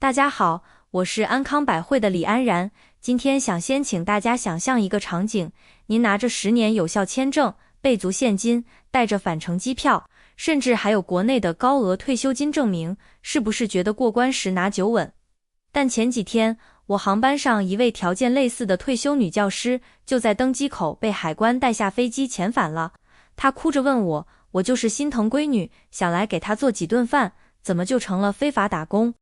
大家好，我是安康百惠的李安然，今天想先请大家想象一个场景，您拿着10年有效签证、备足现金，带着返程机票，甚至还有国内的高额退休金证明，是不是觉得过关时拿9稳？但前几天，我航班上一位条件类似的退休女教师，就在登机口被海关带下飞机遣返了。她哭着问我就是心疼闺女，想来给她做几顿饭，怎么就成了非法打工？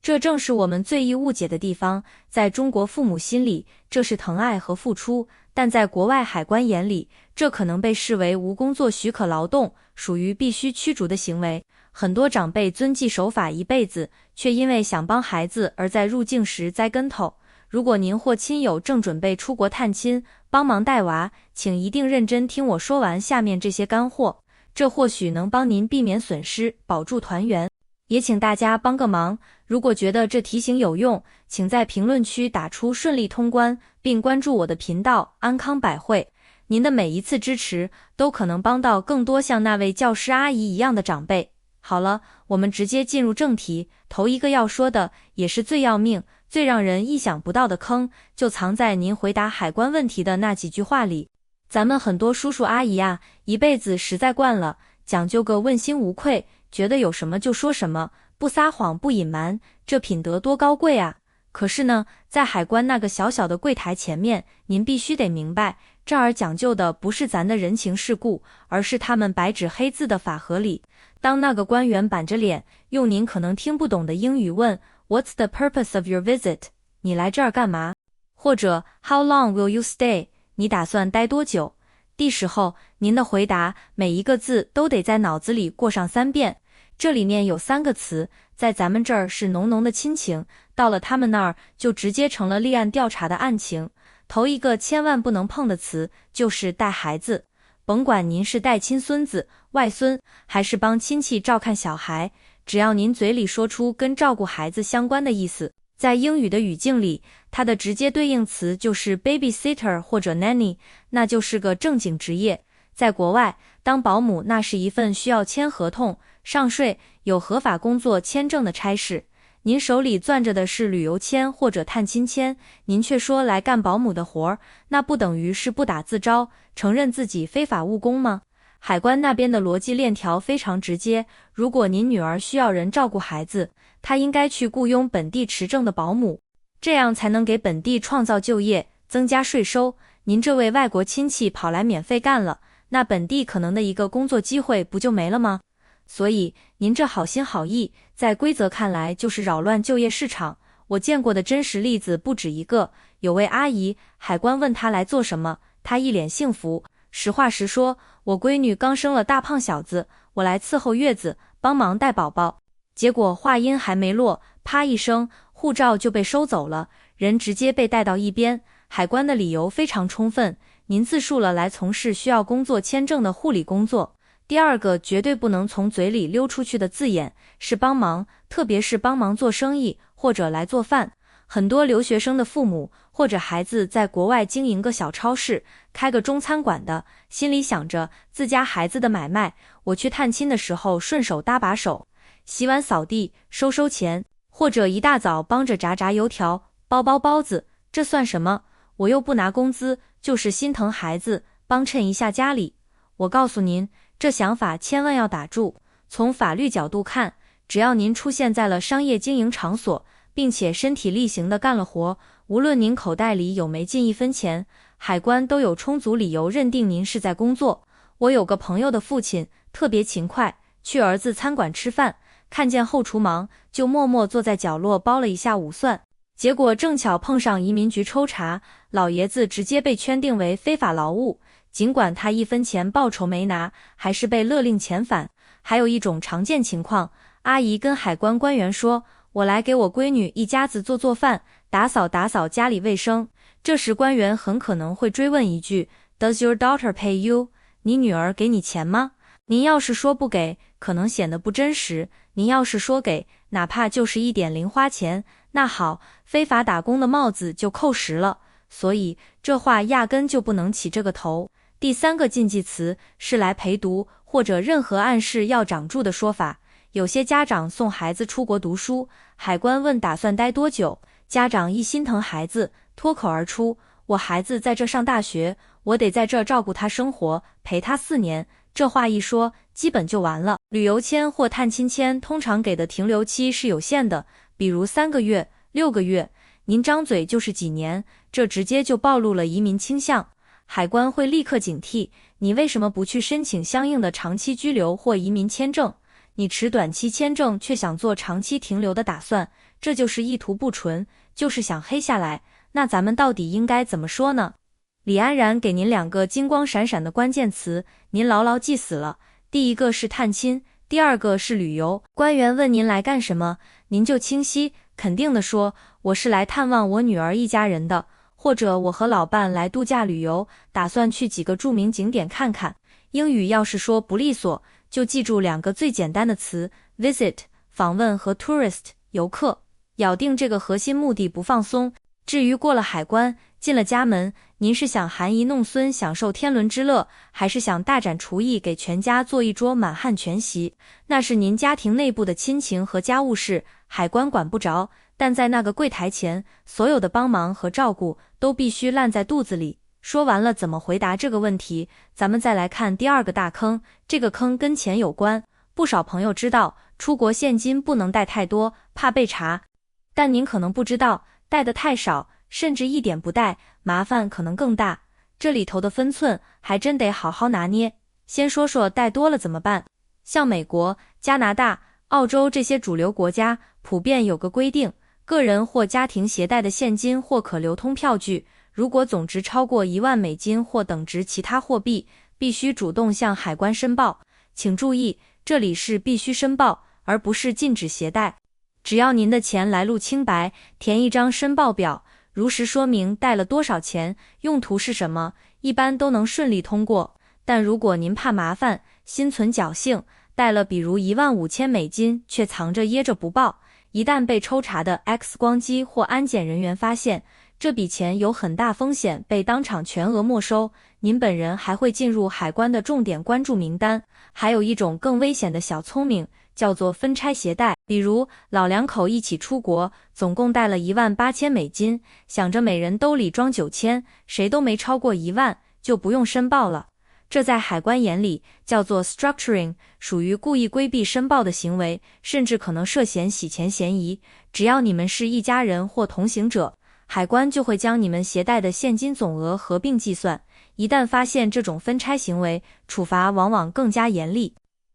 这正是我们最易误解的地方，在中国父母心里，这是疼爱和付出，但在国外海关眼里，这可能被视为无工作许可劳动，属于必须驱逐的行为。很多长辈遵纪守法一辈子，却因为想帮孩子而在入境时栽跟头。如果您或亲友正准备出国探亲，帮忙带娃，请一定认真听我说完下面这些干货，这或许能帮您避免损失，保住团圆。也请大家帮个忙，如果觉得这提醒有用，请在评论区打出顺利通关，并关注我的频道安康百惠。您的每一次支持，都可能帮到更多像那位教师阿姨一样的长辈。好了，我们直接进入正题，头一个要说的，也是最要命、最让人意想不到的坑，就藏在您回答海关问题的那几句话里。咱们很多叔叔阿姨啊，一辈子实在惯了，讲究个问心无愧，觉得有什么就说什么，不撒谎不隐瞒，这品德多高贵啊！可是呢，在海关那个小小的柜台前面，您必须得明白，这儿讲究的不是咱的人情世故，而是他们白纸黑字的法和理。当那个官员板着脸，用您可能听不懂的英语问 What's the purpose of your visit？ 你来这儿干嘛？或者 How long will you stay？ 你打算待多久？的时候，您的回答每一个字都得在脑子里过上3遍。这里面有3个词，在咱们这儿是浓浓的亲情，到了他们那儿就直接成了立案调查的案情。头一个千万不能碰的词就是带孩子，甭管您是带亲孙子、外孙，还是帮亲戚照看小孩，只要您嘴里说出跟照顾孩子相关的意思，在英语的语境里，它的直接对应词就是 babysitter 或者 nanny， 那就是个正经职业。在国外，当保姆那是一份需要签合同、上税、有合法工作签证的差事。您手里攥着的是旅游签或者探亲签，您却说来干保姆的活儿，那不等于是不打自招，承认自己非法务工吗？海关那边的逻辑链条非常直接，如果您女儿需要人照顾孩子，她应该去雇佣本地持证的保姆，这样才能给本地创造就业，增加税收。您这位外国亲戚跑来免费干了，那本地可能的一个工作机会不就没了吗？所以您这好心好意，在规则看来就是扰乱就业市场。我见过的真实例子不止一个，有位阿姨，海关问她来做什么，她一脸幸福，实话实说，我闺女刚生了大胖小子，我来伺候月子，帮忙带宝宝。结果话音还没落，啪一声，护照就被收走了，人直接被带到一边。海关的理由非常充分，您自述了来从事需要工作签证的护理工作。第二个绝对不能从嘴里溜出去的字眼是帮忙，特别是帮忙做生意或者来做饭。很多留学生的父母或者孩子在国外经营个小超市，开个中餐馆的，心里想着自家孩子的买卖，我去探亲的时候顺手搭把手，洗碗扫地收收钱，或者一大早帮着炸炸油条包包包子，这算什么？我又不拿工资，就是心疼孩子，帮衬一下家里。我告诉您，这想法千万要打住。从法律角度看，只要您出现在了商业经营场所，并且身体力行地干了活，无论您口袋里有没进1分钱，海关都有充足理由认定您是在工作。我有个朋友的父亲特别勤快，去儿子餐馆吃饭，看见后厨忙，就默默坐在角落剥了一下午蒜。结果正巧碰上移民局抽查，老爷子直接被圈定为非法劳务，尽管他1分钱报酬没拿，还是被勒令遣返。还有一种常见情况，阿姨跟海关官员说，我来给我闺女一家子做饭，打扫打扫家里卫生。这时官员很可能会追问一句 Does your daughter pay you？ 你女儿给你钱吗？您要是说不给，可能显得不真实；您要是说给，哪怕就是一点零花钱，那好，非法打工的帽子就扣实了。所以这话压根就不能起这个头。第3个禁忌词是来陪读或者任何暗示要长住的说法，有些家长送孩子出国读书，海关问打算待多久，家长一心疼孩子，脱口而出：我孩子在这上大学，我得在这照顾他生活，陪他4年。这话一说，基本就完了。旅游签或探亲签通常给的停留期是有限的，比如3个月、6个月，您张嘴就是几年，这直接就暴露了移民倾向。海关会立刻警惕，你为什么不去申请相应的长期居留或移民签证？你持短期签证却想做长期停留的打算，这就是意图不纯，就是想黑下来。那咱们到底应该怎么说呢？李安然给您2个金光闪闪的关键词，您牢牢记死了。第一个是探亲，第2个是旅游。官员问您来干什么，您就清晰肯定地说，我是来探望我女儿一家人的，或者我和老伴来度假旅游，打算去几个著名景点看看。英语要是说不利索，就记住2个最简单的词 visit 访问和 tourist 游客，咬定这个核心目的不放松。至于过了海关，进了家门，您是想含饴弄孙享受天伦之乐，还是想大展厨艺给全家做一桌满汉全席？那是您家庭内部的亲情和家务事，海关管不着，但在那个柜台前，所有的帮忙和照顾都必须烂在肚子里。说完了怎么回答这个问题，咱们再来看第2个大坑，这个坑跟钱有关。不少朋友知道，出国现金不能带太多，怕被查，但您可能不知道，带的太少，甚至一点不带，麻烦可能更大。这里头的分寸还真得好好拿捏。先说说带多了怎么办。像美国、加拿大、澳洲这些主流国家，普遍有个规定，个人或家庭携带的现金或可流通票据，如果总值超过1万美金或等值其他货币，必须主动向海关申报。请注意，这里是必须申报，而不是禁止携带。只要您的钱来路清白，填一张申报表，如实说明带了多少钱，用途是什么，一般都能顺利通过。但如果您怕麻烦，心存侥幸，带了比如15000美金，却藏着掖着不报，一旦被抽查的 X 光机或安检人员发现，这笔钱有很大风险被当场全额没收，您本人还会进入海关的重点关注名单。还有一种更危险的小聪明，叫做分拆携带。比如老2口一起出国，总共带了18000美金，想着每人兜里装9000，谁都没超过1万，就不用申报了。这在海关眼里叫做 structuring， 属于故意规避申报的行为，甚至可能涉嫌洗钱嫌疑。只要你们是一家人或同行者，海关就会将你们携带的现金总额合并计算。一旦发现这种分拆行为，处罚往往更加严厉。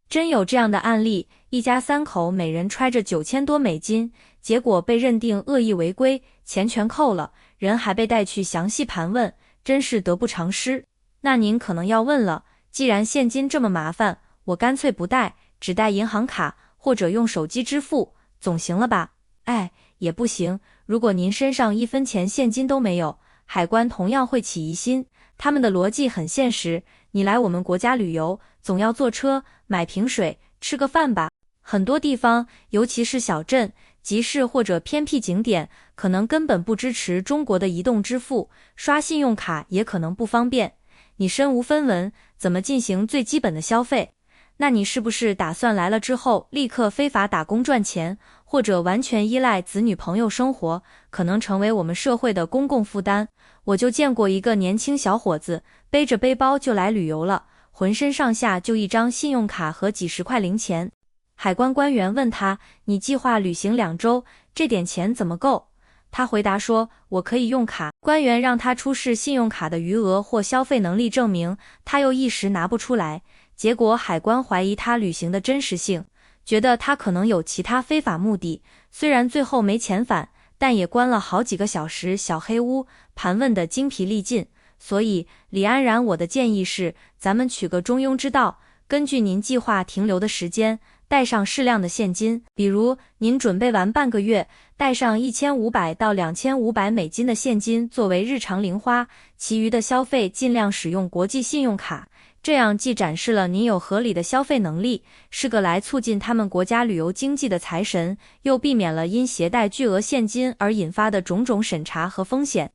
真有这样的案例，一家3口每人揣着9000多美金，结果被认定恶意违规，钱全扣了，人还被带去详细盘问，真是得不偿失。那您可能要问了，既然现金这么麻烦，我干脆不带，只带银行卡或者用手机支付，总行了吧？也不行，如果您身上1分钱现金都没有，海关同样会起疑心。他们的逻辑很现实，你来我们国家旅游，总要坐车，买瓶水，吃个饭吧。很多地方，尤其是小镇、集市或者偏僻景点，可能根本不支持中国的移动支付，刷信用卡也可能不方便。你身无分文，怎么进行最基本的消费？那你是不是打算来了之后立刻非法打工赚钱，或者完全依赖子女朋友生活，可能成为我们社会的公共负担？我就见过一个年轻小伙子，背着背包就来旅游了，浑身上下就一张信用卡和几十块零钱。海关官员问他，你计划旅行2周，这点钱怎么够？他回答说，我可以用卡。官员让他出示信用卡的余额或消费能力证明，他又一时拿不出来。结果海关怀疑他旅行的真实性，觉得他可能有其他非法目的，虽然最后没遣返，但也关了好几个小时小黑屋，盘问得精疲力尽。所以李安然，我的建议是，咱们取个中庸之道，根据您计划停留的时间，带上适量的现金，比如您准备完半个月，带上1500到2500美金的现金作为日常零花，其余的消费尽量使用国际信用卡。这样既展示了您有合理的消费能力，是个来促进他们国家旅游经济的财神，又避免了因携带巨额现金而引发的种种审查和风险。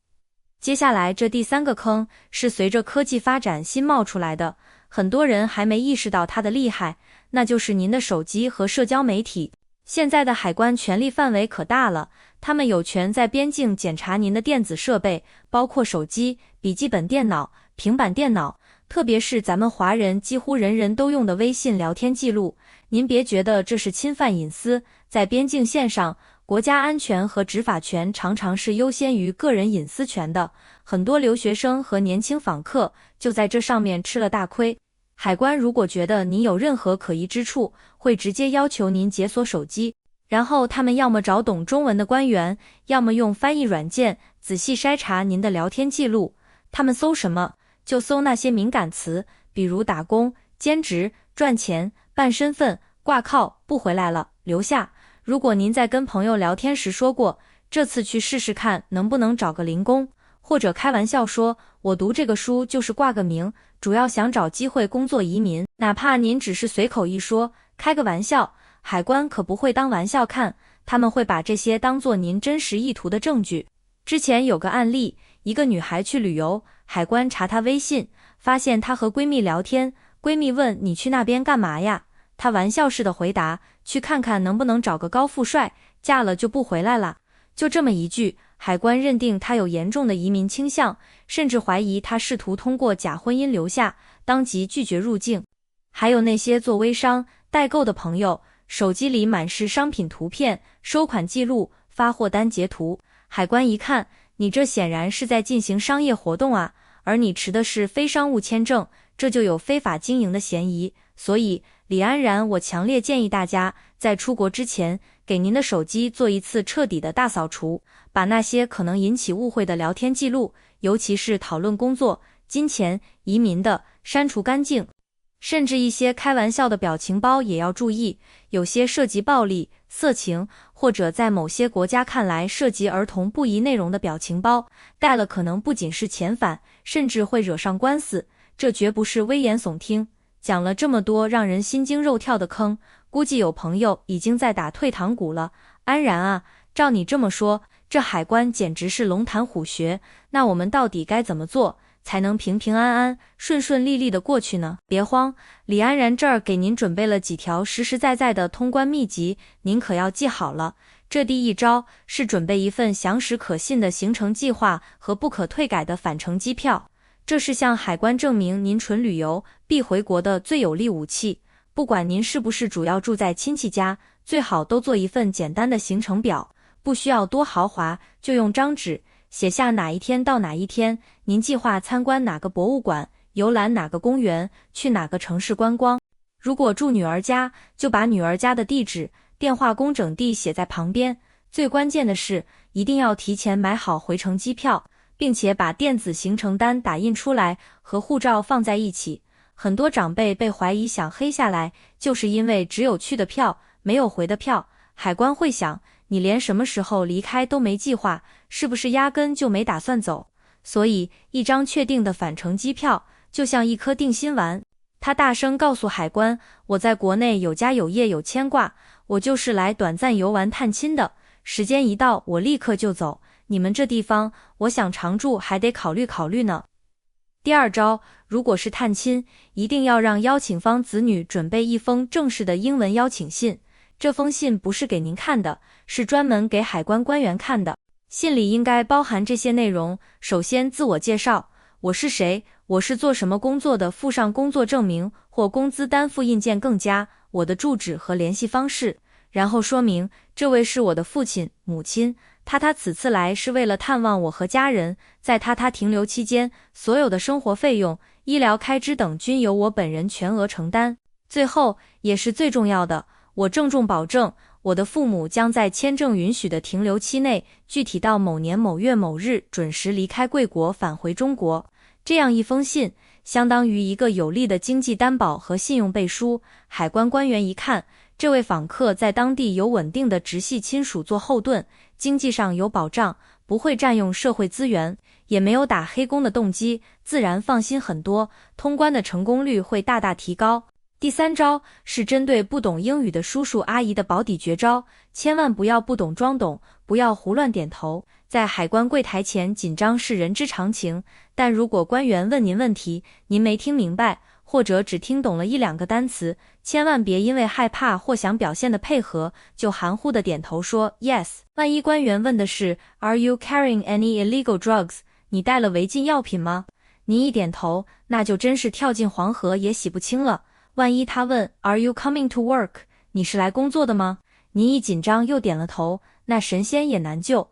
接下来这第3个坑是随着科技发展新冒出来的，很多人还没意识到它的厉害，那就是您的手机和社交媒体。现在的海关权力范围可大了，他们有权在边境检查您的电子设备，包括手机、笔记本电脑、平板电脑，特别是咱们华人几乎人人都用的微信聊天记录。您别觉得这是侵犯隐私，在边境线上，国家安全和执法权常常是优先于个人隐私权的。很多留学生和年轻访客就在这上面吃了大亏。海关如果觉得您有任何可疑之处，会直接要求您解锁手机，然后他们要么找懂中文的官员，要么用翻译软件仔细筛查您的聊天记录。他们搜什么，就搜那些敏感词，比如打工、兼职、赚钱、办身份、挂靠、不回来了、留下。如果您在跟朋友聊天时说过，这次去试试看能不能找个零工，或者开玩笑说，我读这个书就是挂个名，主要想找机会工作移民，哪怕您只是随口一说，开个玩笑，海关可不会当玩笑看，他们会把这些当作您真实意图的证据。之前有个案例，一个女孩去旅游，海关查她微信，发现她和闺蜜聊天，闺蜜问你去那边干嘛呀？她玩笑似的回答，去看看能不能找个高富帅，嫁了就不回来了。就这么一句，海关认定她有严重的移民倾向，甚至怀疑她试图通过假婚姻留下，当即拒绝入境。还有那些做微商、代购的朋友，手机里满是商品图片、收款记录、发货单截图，海关一看，你这显然是在进行商业活动啊，而你持的是非商务签证，这就有非法经营的嫌疑。所以李安然，我强烈建议大家在出国之前，给您的手机做一次彻底的大扫除，把那些可能引起误会的聊天记录，尤其是讨论工作、金钱、移民的，删除干净。甚至一些开玩笑的表情包也要注意，有些涉及暴力、色情，或者在某些国家看来涉及儿童不宜内容的表情包，带了可能不仅是遣返，甚至会惹上官司，这绝不是危言耸听。讲了这么多让人心惊肉跳的坑，估计有朋友已经在打退堂鼓了。安然啊，照你这么说，这海关简直是龙潭虎穴，那我们到底该怎么做才能平平安安、顺顺利利的过去呢？别慌，李安然这儿给您准备了几条实实在在的通关秘籍，您可要记好了。这第一招是准备一份详实可信的行程计划和不可退改的返程机票，这是向海关证明您纯旅游必回国的最有力武器。不管您是不是主要住在亲戚家，最好都做一份简单的行程表，不需要多豪华，就用张纸写下哪一天到哪一天，您计划参观哪个博物馆，游览哪个公园，去哪个城市观光。如果住女儿家，就把女儿家的地址、电话工整地写在旁边。最关键的是，一定要提前买好回程机票，并且把电子行程单打印出来，和护照放在一起。很多长辈被怀疑想黑下来，就是因为只有去的票，没有回的票。海关会想，你连什么时候离开都没计划，是不是压根就没打算走？所以，一张确定的返程机票，就像一颗定心丸。他大声告诉海关，我在国内有家有业有牵挂，我就是来短暂游玩探亲的，时间一到我立刻就走，你们这地方我想常住还得考虑考虑呢。第二招，如果是探亲，一定要让邀请方子女准备一封正式的英文邀请信。这封信不是给您看的，是专门给海关官员看的。信里应该包含这些内容：首先自我介绍，我是谁，我是做什么工作的，附上工作证明或工资单附印件更佳，我的住址和联系方式。然后说明，这位是我的父亲、母亲，他此次来是为了探望我和家人，在他停留期间，所有的生活费用、医疗开支等均由我本人全额承担。最后，也是最重要的，我郑重保证，我的父母将在签证允许的停留期内，具体到某年某月某日准时离开贵国返回中国。这样一封信，相当于一个有力的经济担保和信用背书。海关官员一看，这位访客在当地有稳定的直系亲属做后盾，经济上有保障，不会占用社会资源，也没有打黑工的动机，自然放心很多，通关的成功率会大大提高。第三招是针对不懂英语的叔叔阿姨的保底绝招，千万不要不懂装懂，不要胡乱点头。在海关柜台前紧张是人之常情，但如果官员问您问题，您没听明白，或者只听懂了一两个单词，千万别因为害怕或想表现的配合，就含糊的点头说 yes。万一官员问的是 Are you carrying any illegal drugs？ 你带了违禁药品吗？您一点头，那就真是跳进黄河也洗不清了。万一他问 Are you coming to work？ 你是来工作的吗？您一紧张又点了头，那神仙也难救。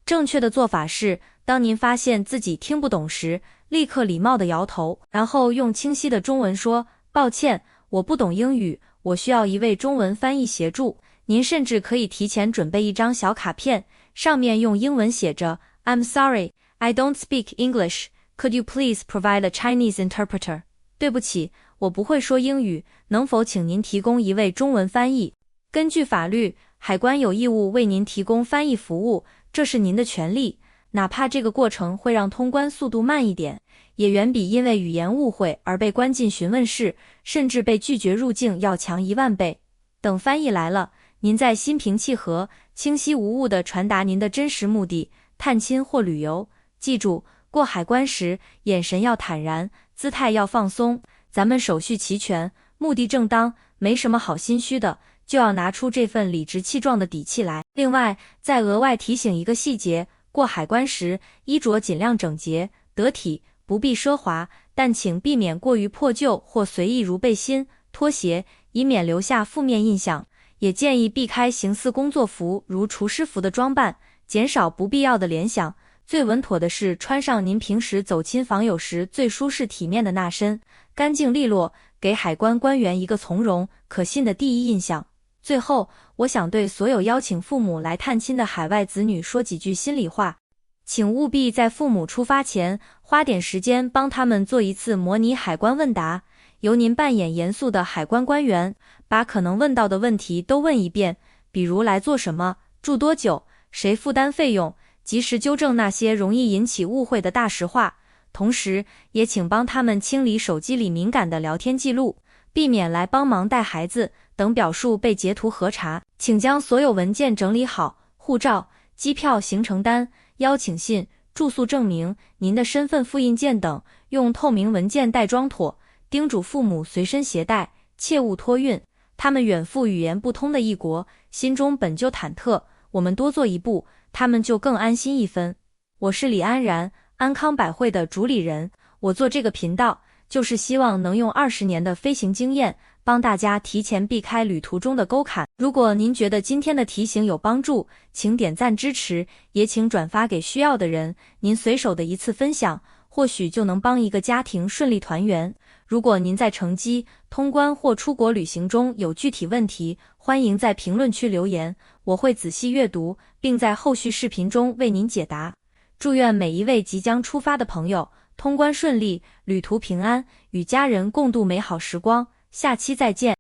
正确的做法是，当您发现自己听不懂时，立刻礼貌地摇头，然后用清晰的中文说，抱歉，我不懂英语，我需要一位中文翻译协助。您甚至可以提前准备一张小卡片，上面用英文写着 I'm sorry, I don't speak English. Could you please provide a Chinese interpreter? 对不起，我不会说英语，能否请您提供一位中文翻译？根据法律，海关有义务为您提供翻译服务，这是您的权利，哪怕这个过程会让通关速度慢一点，也远比因为语言误会而被关进询问室，甚至被拒绝入境要强10000倍。等翻译来了，您再心平气和、清晰无误地传达您的真实目的，探亲或旅游。记住，过海关时，眼神要坦然，姿态要放松，咱们手续齐全，目的正当，没什么好心虚的，就要拿出这份理直气壮的底气来。另外，再额外提醒一个细节，过海关时，衣着尽量整洁、得体，不必奢华，但请避免过于破旧或随意如背心、拖鞋，以免留下负面印象。也建议避开形似工作服如厨师服的装扮，减少不必要的联想。最稳妥的是穿上您平时走亲访友时最舒适体面的那身，干净利落，给海关官员一个从容可信的第一印象。最后，我想对所有邀请父母来探亲的海外子女说几句心里话，请务必在父母出发前花点时间帮他们做一次模拟海关问答，由您扮演严肃的海关官员，把可能问到的问题都问一遍，比如来做什么、住多久、谁负担费用，及时纠正那些容易引起误会的大实话。同时，也请帮他们清理手机里敏感的聊天记录，避免来帮忙带孩子等表述被截图核查。请将所有文件整理好，护照、机票行程单、邀请信、住宿证明、您的身份复印件等，用透明文件袋装妥，叮嘱父母随身携带，切勿托运。他们远赴语言不通的异国，心中本就忐忑，我们多做一步，他们就更安心一分。我是李安然，安康百汇的主理人，我做这个频道，就是希望能用20年的飞行经验，帮大家提前避开旅途中的沟坎。如果您觉得今天的提醒有帮助，请点赞支持，也请转发给需要的人。您随手的一次分享，或许就能帮一个家庭顺利团圆。如果您在乘机、通关或出国旅行中有具体问题，欢迎在评论区留言，我会仔细阅读，并在后续视频中为您解答。祝愿每一位即将出发的朋友通关顺利，旅途平安，与家人共度美好时光。下期再见。